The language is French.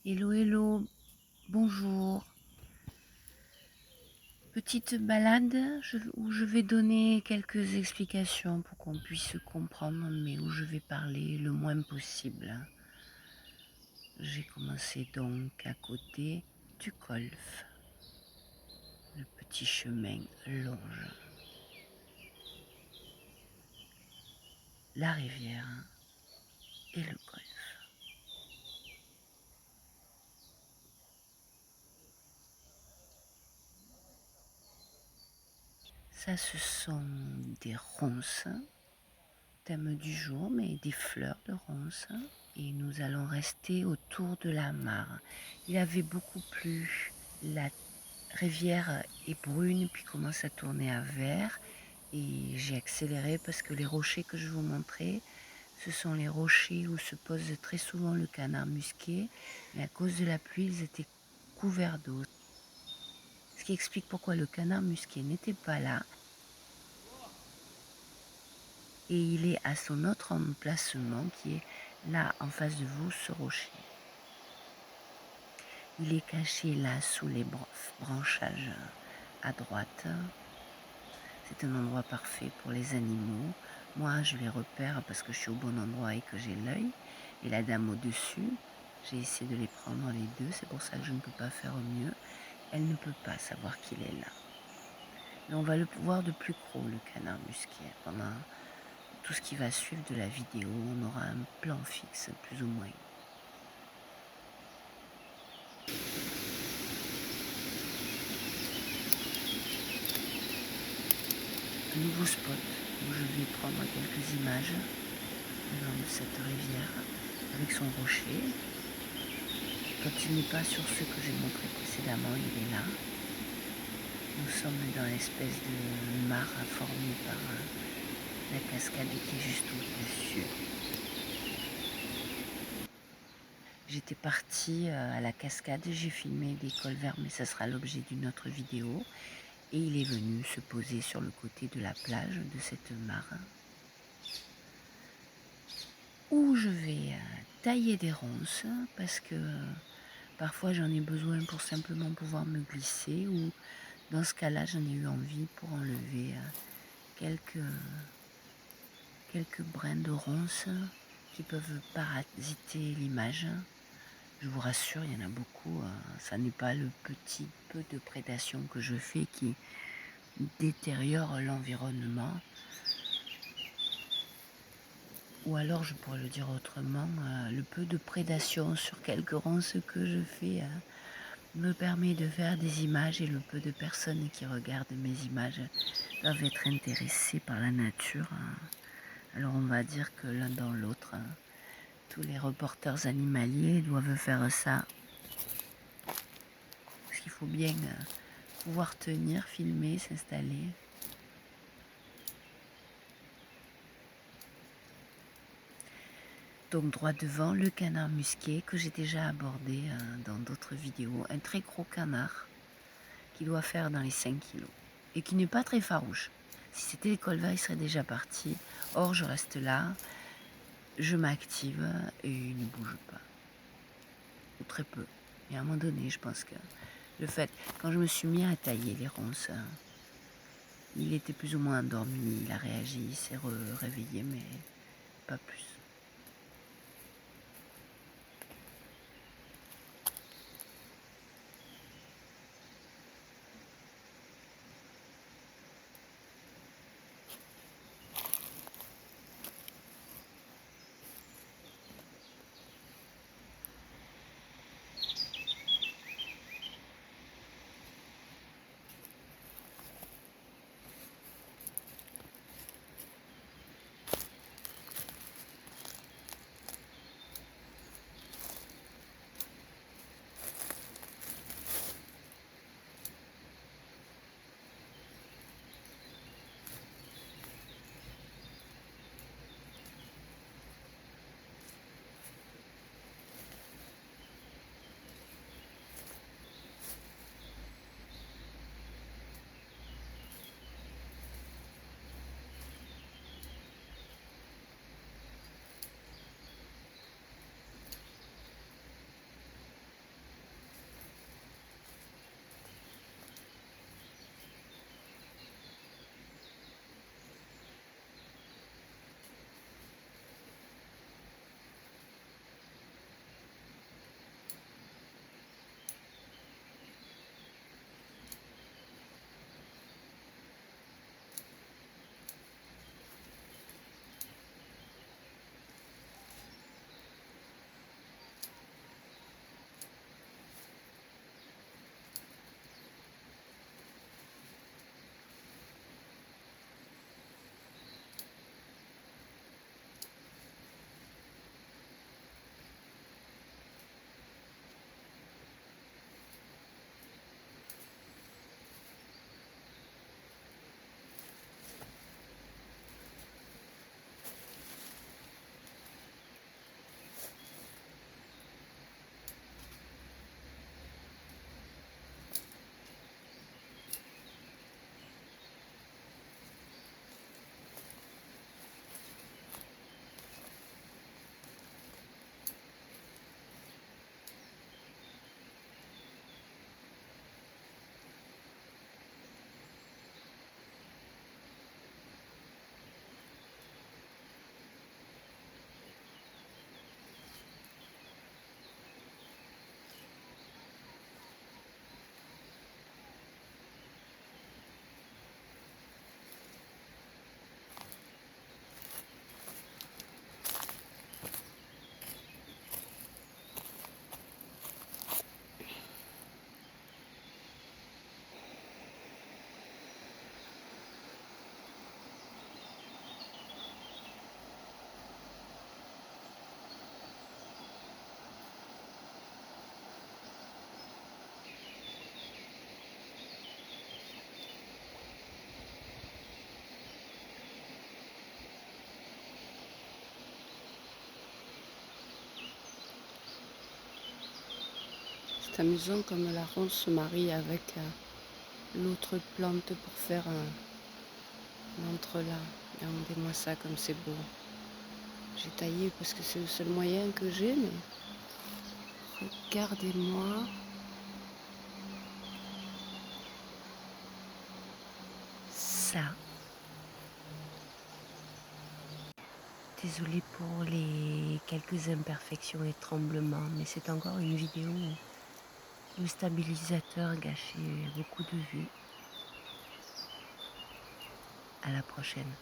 Hello, hello, bonjour. Petite balade où je vais donner quelques explications pour qu'on puisse comprendre, mais où je vais parler le moins possible. J'ai commencé donc à côté du golf. Le petit chemin longe la rivière et le golf. Ça, ce sont des ronces, thème du jour, mais des fleurs de ronces. Et nous allons rester autour de la mare. Il avait beaucoup plu, la rivière est brune puis commence à tourner à vert et j'ai accéléré parce que les rochers que je vous montrais, ce sont les rochers où se pose très souvent le canard musqué, mais à cause de la pluie, ils étaient couverts d'eau. Ce qui explique pourquoi le canard musqué n'était pas là et il est à son autre emplacement qui est là en face de vous, ce rocher. Il est caché là sous les branchages à droite. C'est un endroit parfait pour les animaux. Moi, je les repère parce que je suis au bon endroit et que j'ai l'œil. Et la dame au-dessus, j'ai essayé de les prendre les deux. C'est pour ça que je ne peux pas faire mieux. Elle ne peut pas savoir qu'il est là. Mais on va le voir de plus gros, le canard musqué. Pendant tout ce qui va suivre de la vidéo, on aura un plan fixe, plus ou moins. Un nouveau spot où je vais prendre quelques images le long de cette rivière avec son rocher. Quand il n'est pas sur ce que j'ai montré précédemment, il est là. Nous sommes dans l'espèce de mare formée par la cascade qui est juste au-dessus. J'étais partie à la cascade, j'ai filmé des cols verts, mais ça sera l'objet d'une autre vidéo. Et il est venu se poser sur le côté de la plage de cette mare, où je vais tailler des ronces, parce que parfois j'en ai besoin pour simplement pouvoir me glisser, ou dans ce cas-là j'en ai eu envie pour enlever quelques brins de ronces qui peuvent parasiter l'image. Je vous rassure, il y en a beaucoup. Ça n'est pas le petit peu de prédation que je fais qui détériore l'environnement. Ou alors, je pourrais le dire autrement, le peu de prédation sur quelques ronces que je fais me permet de faire des images, et le peu de personnes qui regardent mes images doivent être intéressées par la nature. Alors on va dire que l'un dans l'autre, tous les reporters animaliers doivent faire ça. Parce qu'il faut bien pouvoir tenir, filmer, s'installer. Donc droit devant, le canard musqué que j'ai déjà abordé dans d'autres vidéos. Un très gros canard qui doit faire dans les 5 kilos et qui n'est pas très farouche. Si c'était les colvas, il serait déjà parti. Or, je reste là, je m'active et il ne bouge pas. Ou très peu. Mais à un moment donné, je pense que le fait, quand je me suis mis à tailler les ronces, il était plus ou moins endormi, il a réagi, il s'est réveillé, mais pas plus. C'est amusant comme la ronce se marie avec l'autre plante pour faire un entrelac. Regardez-moi ça comme c'est beau. J'ai taillé parce que c'est le seul moyen que j'ai, mais regardez-moi ça. Désolée pour les quelques imperfections et tremblements, mais c'est encore une vidéo où le stabilisateur a gâché beaucoup de vues. À la prochaine.